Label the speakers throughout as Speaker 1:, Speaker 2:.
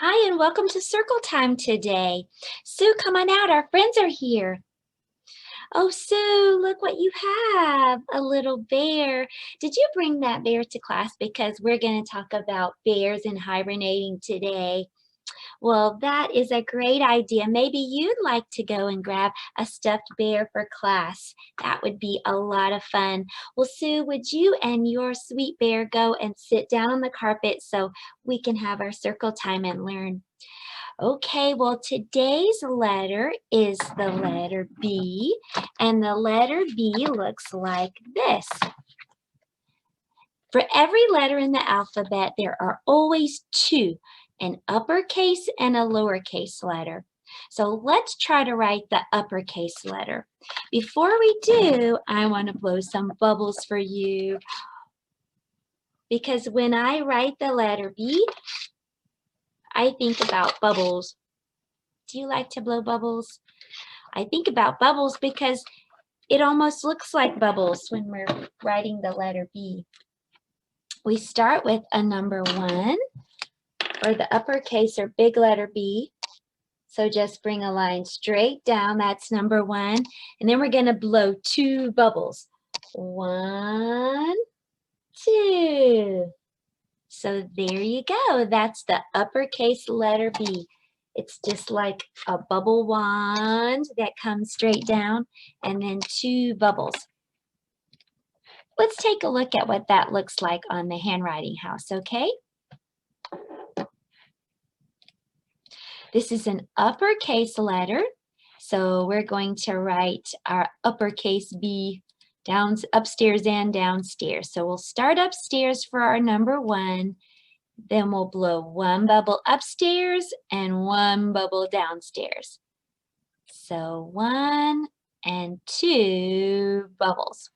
Speaker 1: Hi, and welcome to Circle Time today. Sue, come on out. Our friends are here. Oh, Sue, look what you have, a little bear. Did you bring that bear to class? Because we're going to talk about bears and hibernating today. Well, that is a great idea. Maybe you'd like to go and grab a stuffed bear for class. That would be a lot of fun. Well, Sue, would you and your sweet bear go and sit down on the carpet so we can have our circle time and learn? Okay, well, today's letter is the letter B, and the letter B looks like this. For every letter in the alphabet, there are always two, an uppercase and a lowercase letter. So let's try to write the uppercase letter. Before we do, I want to blow some bubbles for you, because when I write the letter B, I think about bubbles. Do you like to blow bubbles? I think about bubbles because it almost looks like bubbles when we're writing the letter B. We start with a number 1, or the uppercase or big letter B. So just bring a line straight down, that's number 1. And then we're going to blow 2 bubbles. 1, 2. So there you go, that's the uppercase letter B. It's just like a bubble wand that comes straight down, and then 2 bubbles. Let's take a look at what that looks like on the handwriting house, okay? This is an uppercase letter, so we're going to write our uppercase B down, upstairs and downstairs. So we'll start upstairs for our number 1, then we'll blow 1 bubble upstairs and 1 bubble downstairs. So 1 and 2 bubbles.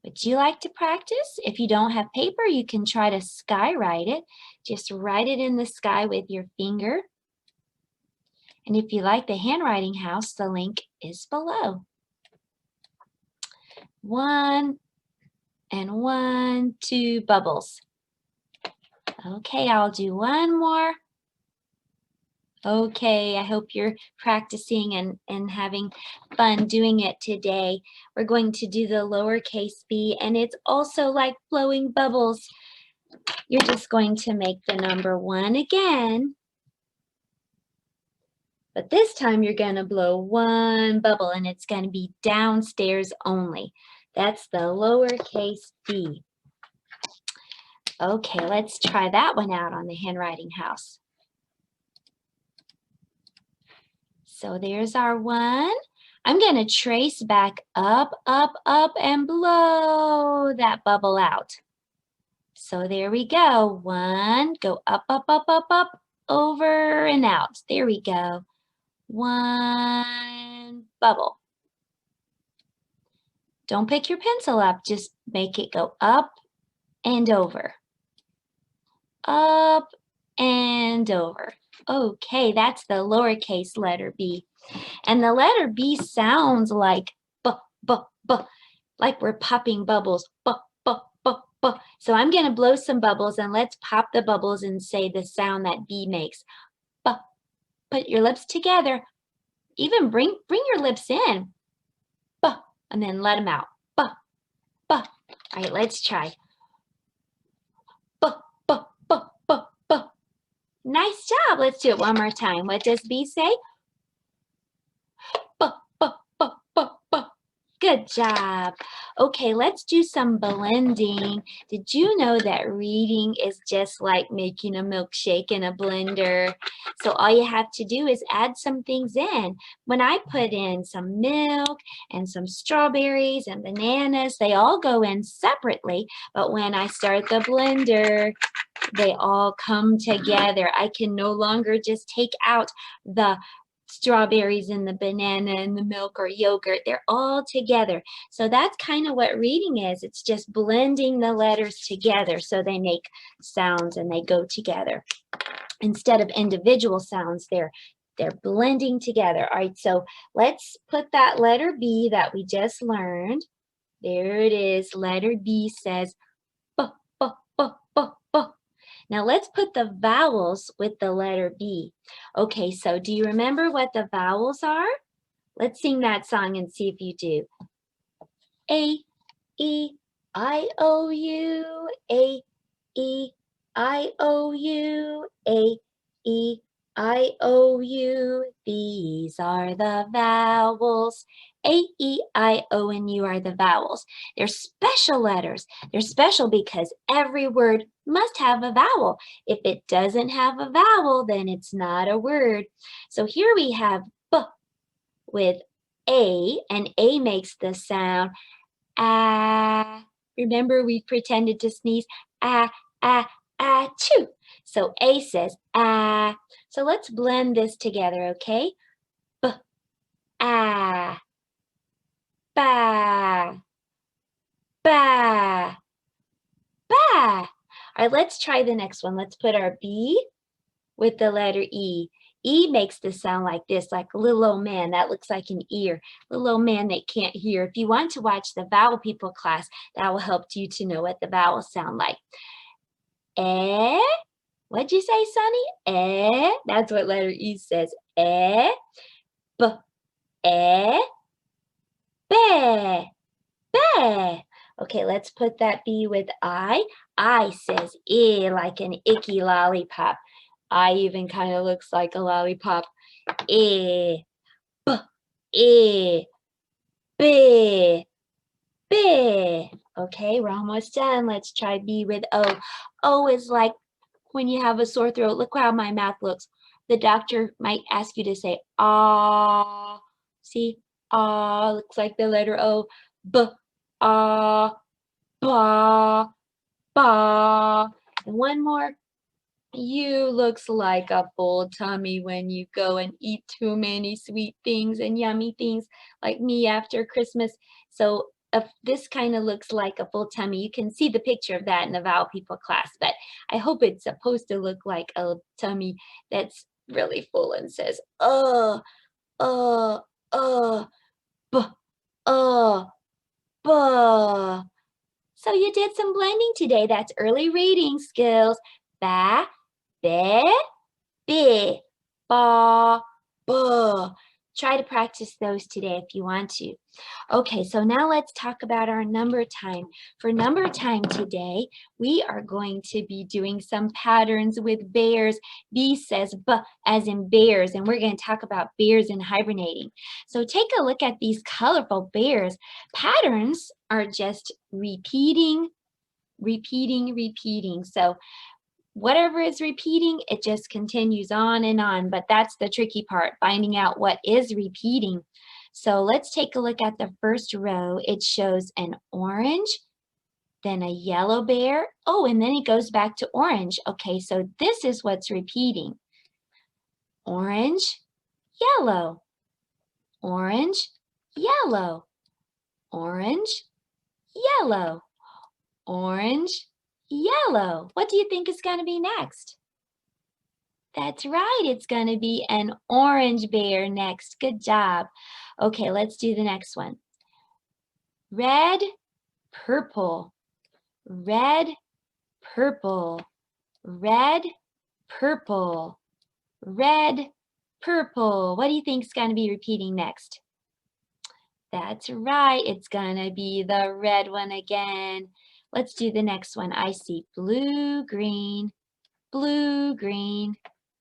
Speaker 1: Would you like to practice? If you don't have paper, you can try to sky write it. Just write it in the sky with your finger. And if you like the handwriting house, the link is below. 1 and 1, 2 bubbles. Okay, I'll do 1 more. Okay, I hope you're practicing and having fun doing it today. We're going to do the lowercase b, and it's also like blowing bubbles. You're just going to make the number 1 again, but this time you're going to blow 1 bubble, and it's going to be downstairs only. That's the lowercase b. Okay, let's try that one out on the handwriting house. So there's our 1. I'm going to trace back up, up, up, and blow that bubble out. So there we go. 1, go up, up, up, up, up, over and out. There we go. 1 bubble. Don't pick your pencil up, just make it go up and over. Up and over. Okay, that's the lowercase letter B. And the letter B sounds like b, b, b, like we're popping bubbles. B, b, b, b. So I'm going to blow some bubbles, and let's pop the bubbles and say the sound that B makes. B. Put your lips together. Even bring your lips in. B, and then let them out. B, b. All right, let's try. B, b, b, b, b. Nice job. Let's do it one more time. What does B say? B, b, b, b, b. Good job. Okay, let's do some blending. Did you know that reading is just like making a milkshake in a blender? So all you have to do is add some things in. When I put in some milk and some strawberries and bananas, they all go in separately. But when I start the blender, they all come together. I can no longer just take out the strawberries and the banana and the milk or yogurt. They're all together. So that's kind of what reading is. It's just blending the letters together so they make sounds and they go together. Instead of individual sounds, they're blending together. All right, so let's put that letter B that we just learned. There it is. Letter B says b, b, b, b, b. Now let's put the vowels with the letter B. Okay, so do you remember what the vowels are? Let's sing that song and see if you do. A, E, I, O, U, A, E, I, O, U, A, E, I, O, U. These are the vowels. A, E, I, O, and U are the vowels. They're special letters. They're special because every word must have a vowel. If it doesn't have a vowel, then it's not a word. So here we have B with A, and A makes the sound ah. Remember we pretended to sneeze ah, ah, ah, choo. So A says ah. So let's blend this together, okay? B, ah, ba, ba, ba. All right, let's try the next one. Let's put our B with the letter E. E makes the sound like this, like a little old man. That looks like an ear. Little old man that can't hear. If you want to watch the Vowel People class, that will help you to know what the vowels sound like. Eh? What'd you say, Sonny? Eh? That's what letter E says. Eh? B. Eh? Be. Be. Okay, let's put that B with I. I says eh, like an icky lollipop. I even kind of looks like a lollipop. Eh, b, eh, be, be. Okay, we're almost done. Let's try B with O. O is like when you have a sore throat. Look how my mouth looks. The doctor might ask you to say ah. See, ah looks like the letter O. B, ah, ba, ba. And one more. You looks like a full tummy when you go and eat too many sweet things and yummy things like me after Christmas. So if this kind of looks like a full tummy, you can see the picture of that in the Vowel People class, but I hope it's supposed to look like a tummy that's really full and says, uh, b, uh, buh. So you did some blending today. That's early reading skills. Ba, be, bi, ba, buh. Try to practice those today if you want to. Okay, so now let's talk about our number time. For number time today, we are going to be doing some patterns with bears. B says B as in bears, and we're going to talk about bears and hibernating. So take a look at these colorful bears. Patterns are just repeating, repeating, repeating. So whatever is repeating, it just continues on and on, but that's the tricky part, finding out what is repeating. So let's take a look at the first row. It shows an orange, then a yellow bear. Oh, and then it goes back to orange. Okay, so this is what's repeating. Orange, yellow, orange, yellow, orange, yellow, orange, yellow. What do you think is going to be next? That's right, it's going to be an orange bear next. Good job. Okay, let's do the next one. Red, purple, red, purple, red, purple, red, purple. What do you think is going to be repeating next? That's right, it's going to be the red one again. Let's do the next one. I see blue, green, blue, green,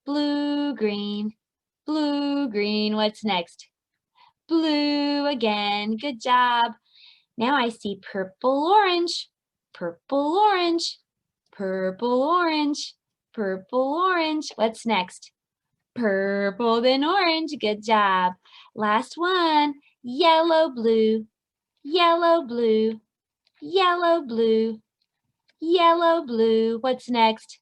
Speaker 1: blue, green, blue, green. What's next? Blue again. Good job. Now I see purple, orange, purple, orange, purple, orange, purple, orange. What's next? Purple, then orange. Good job. Last one. Yellow, blue, yellow, blue, yellow, blue, yellow, blue. What's next?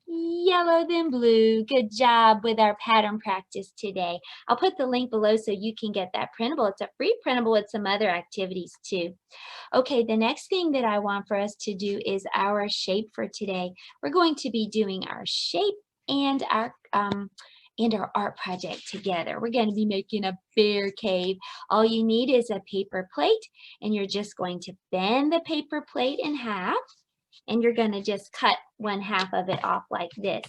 Speaker 1: Yellow then blue. Good job with our pattern practice today. I'll put the link below so you can get that printable. It's a free printable with some other activities too. Okay, the next thing that I want for us to do is our shape for today. We're going to be doing our shape and our art project together. We're going to be making a bear cave. All you need is a paper plate, and you're just going to bend the paper plate in half. and you're going to just cut 1/2 of it off like this.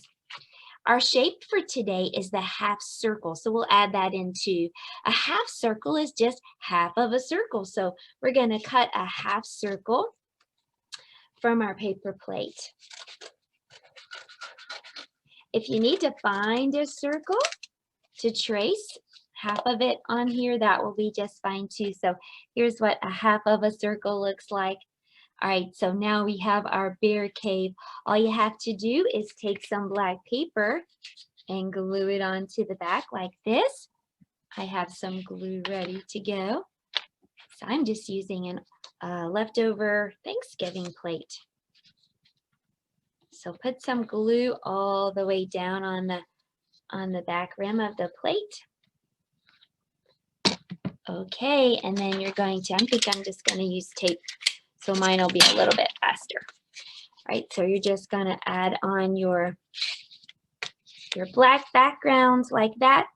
Speaker 1: Our shape for today is the half circle, so we'll add that in too. A half circle is just half of a circle, so we're going to cut a half circle from our paper plate. If you need to find a circle to trace half of it on here, that will be just fine too. So here's what a half of a circle looks like. All right, so now we have our bear cave. All you have to do is take some black paper and glue it onto the back like this. I have some glue ready to go. So I'm just using a leftover Thanksgiving plate. So put some glue all the way down on the back rim of the plate. Okay, and then you're going to, I'm just going to use tape, so mine will be a little bit faster. All right, so you're just going to add on your black backgrounds like that.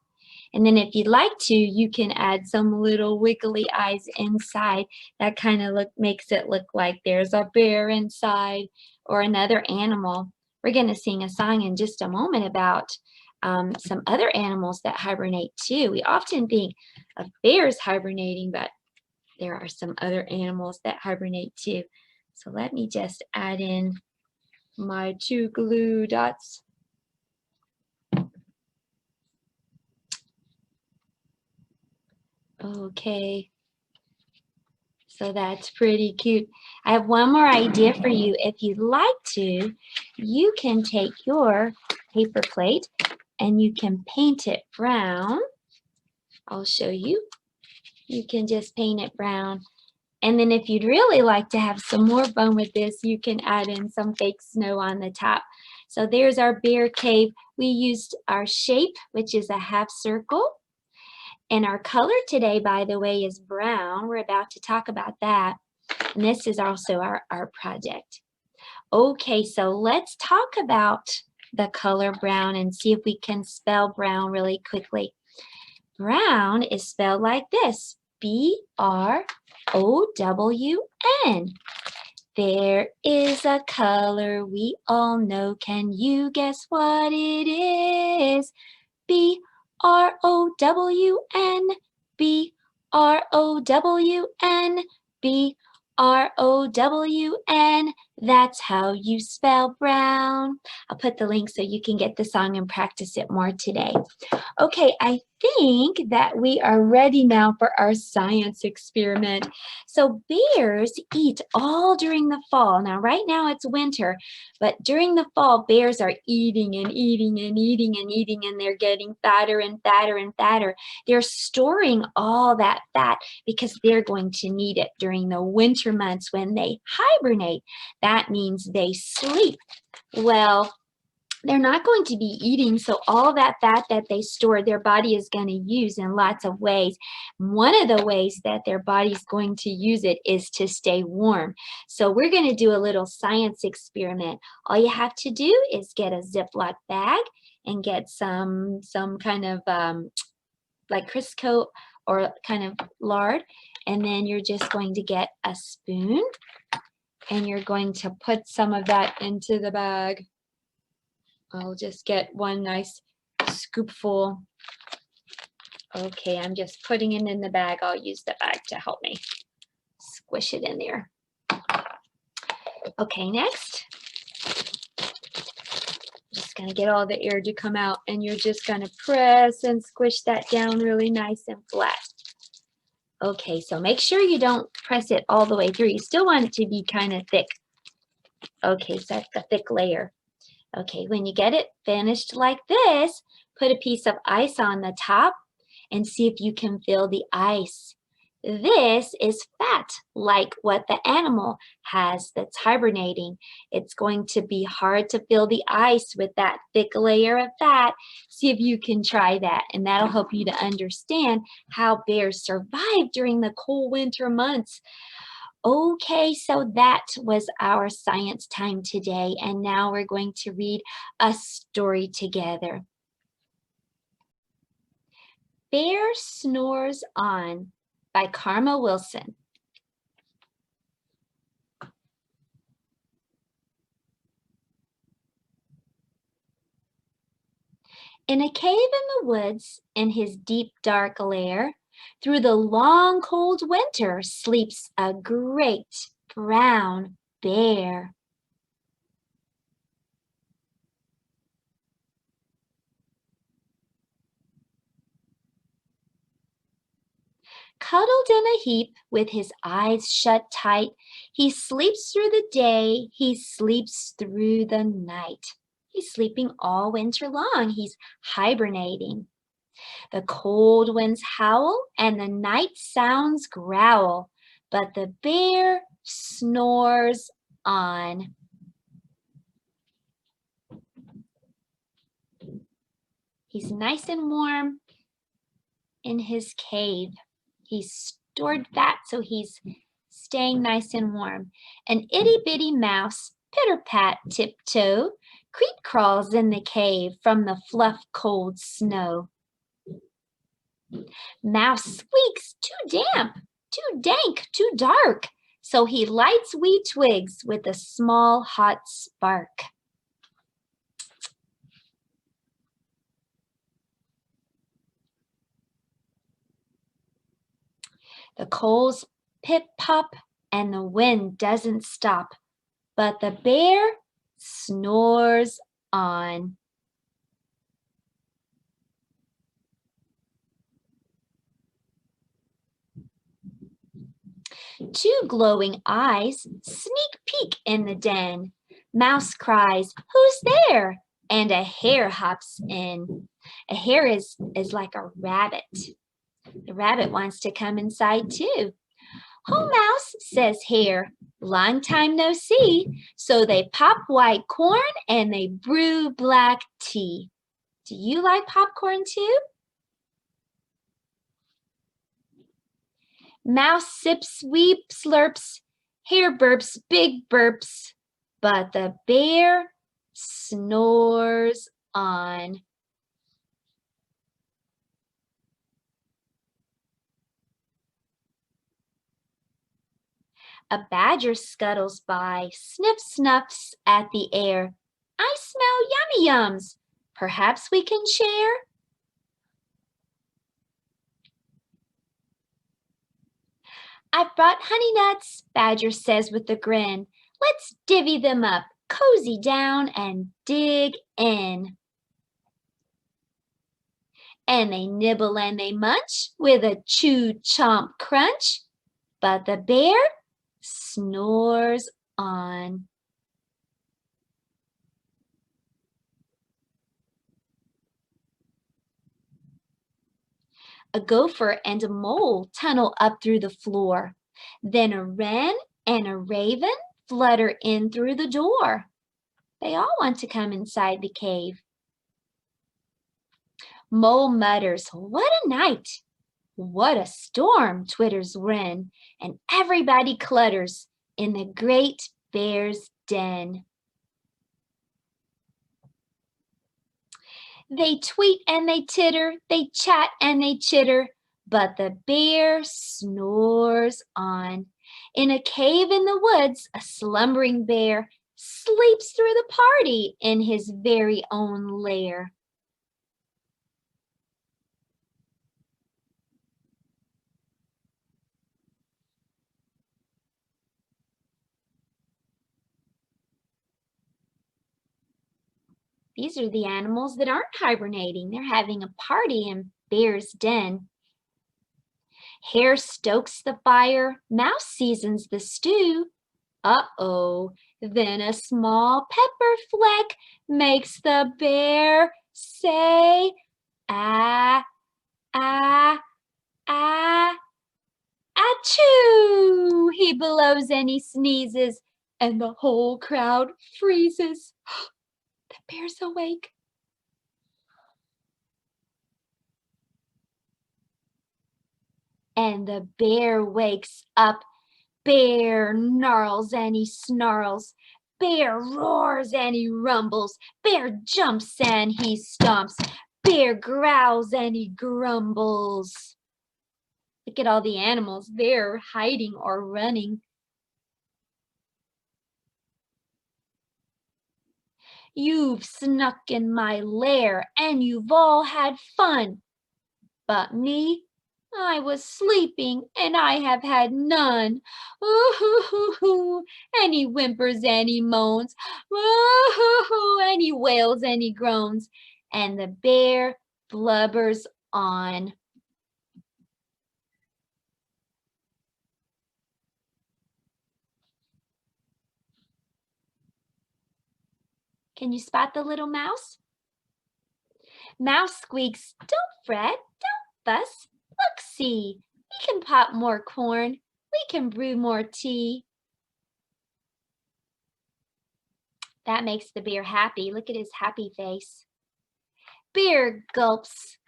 Speaker 1: And then if you'd like to, you can add some little wiggly eyes inside. That kind of makes it look like there's a bear inside or another animal. We're going to sing a song in just a moment about some other animals that hibernate too. We often think of bears hibernating, but there are some other animals that hibernate too. So let me just add in my 2 glue dots. Okay, so that's pretty cute. I have one more idea for you. If you'd like to, you can take your paper plate and you can paint it brown. I'll show you. You can just paint it brown. And then if you'd really like to have some more fun with this, you can add in some fake snow on the top. So there's our bear cave. We used our shape, which is a half circle. And our color today, by the way, is brown. We're about to talk about that. And this is also our project. Okay, so let's talk about the color brown and see if we can spell brown really quickly. Brown is spelled like this, B-R-O-W-N. There is a color we all know. Can you guess what it is? B-R-O-W-N, B-R-O-W-N, B-R-O-W-N. That's how you spell brown. I'll put the link so you can get the song and practice it more today. Okay, I think that we are ready now for our science experiment. So bears eat all during the fall. Now, right now it's winter, but during the fall, bears are eating and eating and eating and eating, and they're getting fatter and fatter and fatter. They're storing all that fat because they're going to need it during the winter months when they hibernate. That means they sleep. Well, they're not going to be eating, so all that fat that they store, their body is going to use in lots of ways. One of the ways that their body's going to use it is to stay warm. So we're going to do a little science experiment. All you have to do is get a Ziploc bag and get some kind of like Crisco or kind of lard, and then you're just going to get a spoon and you're going to put some of that into the bag. I'll just get one nice scoopful. Okay, I'm just putting it in the bag. I'll use the bag to help me squish it in there. Okay, next. Just gonna get all the air to come out, and you're just gonna press and squish that down really nice and flat. Okay, so make sure you don't press it all the way through. You still want it to be kind of thick. Okay, so that's the thick layer. Okay, when you get it finished like this, put a piece of ice on the top and see if you can feel the ice. This is fat, like what the animal has that's hibernating. It's going to be hard to feel the ice with that thick layer of fat. See if you can try that, and that'll help you to understand how bears survive during the cold winter months. Okay, so that was our science time today, and now we're going to read a story together. Bear Snores On by Karma Wilson. In a cave in the woods, in his deep dark lair, through the long cold winter sleeps a great brown bear. Cuddled in a heap with his eyes shut tight, he sleeps through the day, he sleeps through the night. He's sleeping all winter long, he's hibernating. The cold winds howl and the night sounds growl, but the bear snores on. He's nice and warm in his cave. He's stored fat, so he's staying nice and warm. An itty-bitty mouse, pitter-pat, tiptoe, creep crawls in the cave from the fluff cold snow. Mouse squeaks, too damp, too dank, too dark, so he lights wee twigs with a small hot spark. The coals pip-pop and the wind doesn't stop, but the bear snores on. Two glowing eyes sneak peek in the den. Mouse cries, "Who's there?" And a hare hops in. A hare is like a rabbit. The rabbit wants to come inside too. "Oh, Mouse," says Hare, "long time no see." So they pop white corn and they brew black tea. Do you like popcorn too? Mouse sips, wee slurps, Hare burps, big burps, but the bear snores on. A badger scuttles by, sniff snuffs at the air. "I smell yummy yums. Perhaps we can share?" "I've brought honey nuts," Badger says with a grin. "Let's divvy them up, cozy down and dig in." And they nibble and they munch with a chew chomp crunch, but the bear snores on. A gopher and a mole tunnel up through the floor. Then a wren and a raven flutter in through the door. They all want to come inside the cave. Mole mutters, "What a night!" "What a storm!" twitters wren, and everybody clutters in the great bear's den. They tweet and they titter, they chat and they chitter, but the bear snores on. In a cave in the woods, a slumbering bear sleeps through the party in his very own lair. These are the animals that aren't hibernating. They're having a party in Bear's den. Hare stokes the fire, Mouse seasons the stew. Uh-oh, then a small pepper fleck makes the bear say, "Ah, ah, ah, achoo!" He blows and he sneezes, and the whole crowd freezes. The bear's awake. And the bear wakes up. Bear gnarls and he snarls. Bear roars and he rumbles. Bear jumps and he stomps. Bear growls and he grumbles. Look at all the animals. They're hiding or running. You've snuck in my lair and you've all had fun. But me, I was sleeping and I have had none. Ooh, hoo, hoo, hoo. And he whimpers and he moans. Ooh, hoo, hoo. And he wails and he groans. And the bear blubbers on. Can you spot the little mouse? Mouse squeaks, "Don't fret, don't fuss. Look, see, we can pop more corn. We can brew more tea." That makes the bear happy. Look at his happy face. Bear gulps.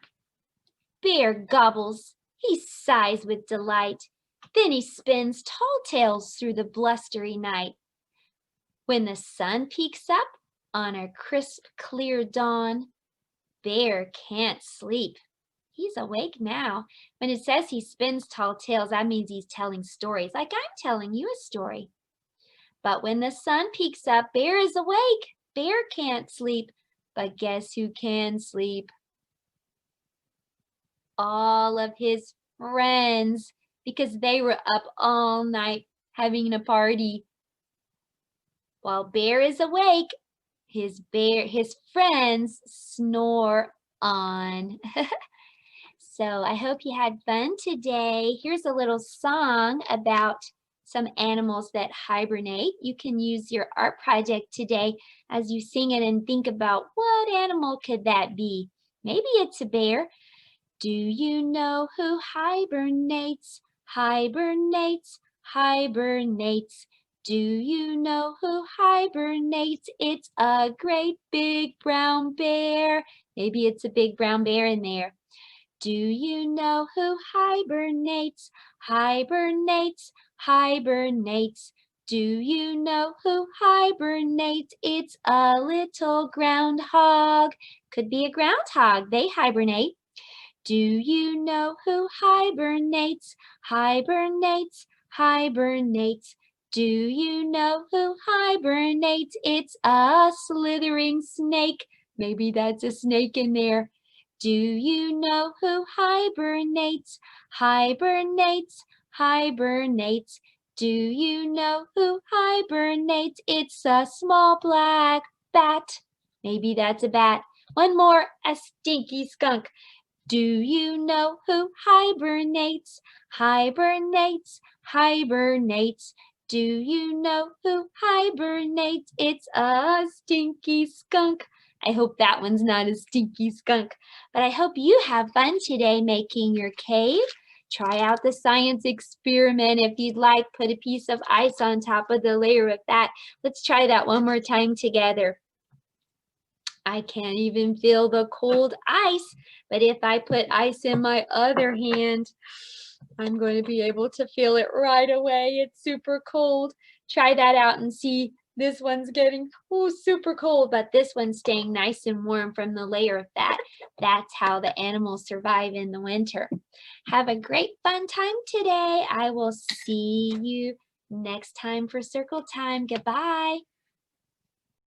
Speaker 1: Bear gobbles. He sighs with delight. Then he spins tall tales through the blustery night. When the sun peeks up on a crisp, clear dawn, Bear can't sleep. He's awake now. When it says he spins tall tales, that means he's telling stories, like I'm telling you a story. But when the sun peeks up, Bear is awake. Bear can't sleep. But guess who can sleep? All of his friends, because they were up all night having a party. While Bear is awake, his friends snore on. So I hope you had fun today. Here's a little song about some animals that hibernate. You can use your art project today as you sing it and think about what animal could that be? Maybe it's a bear. Do you know who hibernates? Hibernates, hibernates. Do you know who hibernates? It's a great big brown bear. Maybe it's a big brown bear in there. Do you know who hibernates? Hibernates, hibernates. Do you know who hibernates? It's a little groundhog. Could be a groundhog. They hibernate. Do you know who hibernates? Hibernates, hibernates. Do you know who hibernates? It's a slithering snake. Maybe that's a snake in there. Do you know who hibernates? Hibernates, hibernates. Do you know who hibernates? It's a small black bat. Maybe that's a bat. One more, a stinky skunk. Do you know who hibernates? Hibernates, hibernates. Do you know who hibernates? It's a stinky skunk. I hope that one's not a stinky skunk. But I hope you have fun today making your cave. Try out the science experiment if you'd like. Put a piece of ice on top of the layer of that. Let's try that one more time together. I can't even feel the cold ice, but if I put ice in my other hand, I'm going to be able to feel it right away. It's super cold. Try that out and see. This one's getting super cold, but this one's staying nice and warm from the layer of fat. That's how the animals survive in the winter. Have a great fun time today. I will see you next time for circle time. Goodbye.